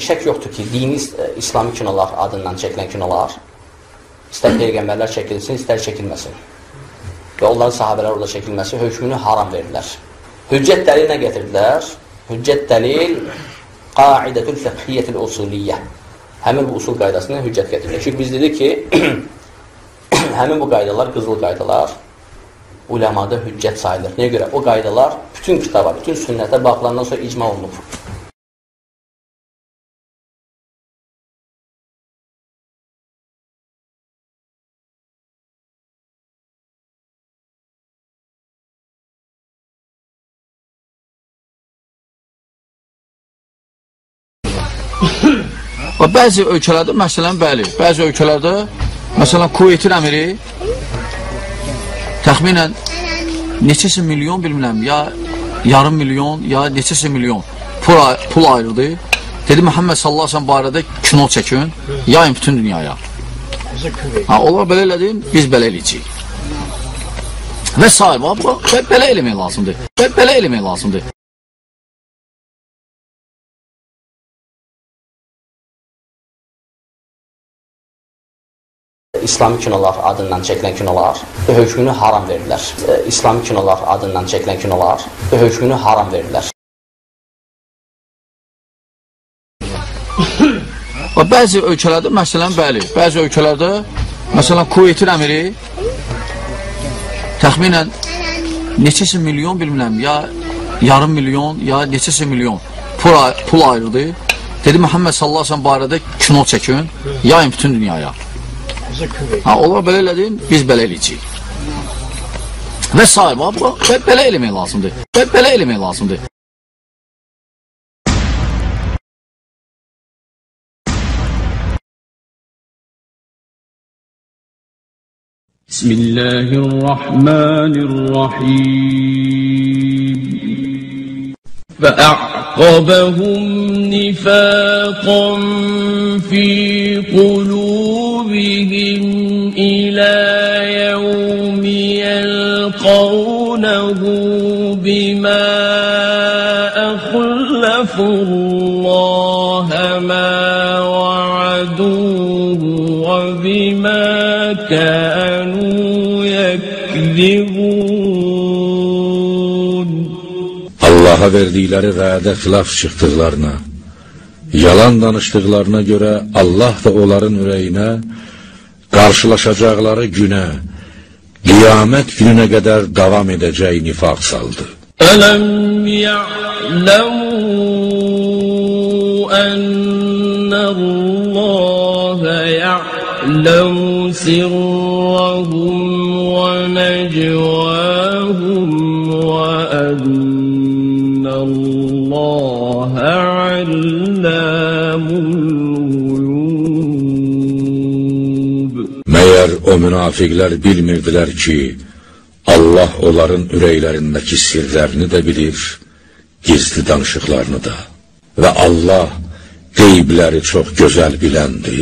Şək yoxdur ki, dini İslami kinolar adından çəkilən kinolar istər peyğəmbərlər çəkilsin, istər çəkilməsin və onların sahabələr orada çəkilməsi hökmünü haram verirlər. Hüccət dəlil nə getirdilər? Hüccət dəlil qaidətül fəqhiyyətil usuliyyə. Həmin bu usul qaydasını hüccət getirir. Çünki biz dedik ki, həmin bu qaydalar, qızıl qaydalar uləmada hüccət sayılır. Nəyə görə? O qaydalar bütün kitaba, bütün sünnətə baxılandan sonra icma olunur. Bəzi ölkələrdə, məsələn, bəli, bəzi ölkələrdə, məsələn, Kuveytin əmiri təxminən neçəsi milyon, bilmirəm, ya yarım milyon, ya neçəsi milyon pul ayrıldı. Dedi, Məhəmməd sallallahu aleyhi ve sellem barədə kino çəkin, yayın bütün dünyaya. Onlar belə elədim, biz belə eləyəcəyik. Və s. Belə eləmək lazımdır. Belə eləmək lazımdır. İslami kinolar adından çəkilən kinolar hökmünü haram verirlər. İslami kinolar adından çəkilən kinolar hökmünü haram verirlər. Bəzi ölkələrdə, məsələn, bəli, bəzi ölkələrdə, məsələn, Kuveytin əmiri təxminən neçəsi milyon, bilmirəm, ya yarım milyon, ya neçəsi milyon pul ayrıldı. Dedi, Məhəmməd sallallahu aleyhi ve sellem barədə kino çəkin, yayın bütün dünyaya. Onlar belə elədim, biz belə eləyəcəyik. Və s. Belə eləmək lazımdır. Belə eləmək lazımdır. Bismillahirrahmanirrahim. فأعقبهم نفاقا في قلوبهم إلى يوم يلقونه بما أخلفوا الله ما وعدوه وبما كانوا يكذبون. Allaha verdikləri vədə xilaf çıxdıqlarına, yalan danışdıqlarına görə Allah da onların ürəyinə qarşılaşacaqları günə, qiyamət gününə qədər davam edəcək nifaq saldı. Ələm ya'ləmû ennəllâhe ya'ləmû sirrahum və necvâhum və ennəllâhe allamul guyub. Məyər o münafiqlər bilmirdilər ki, Allah onların ürəklərindəki sirlərini də bilir, gizli danışıqlarını da. Və Allah qeybləri çox gözəl biləndir.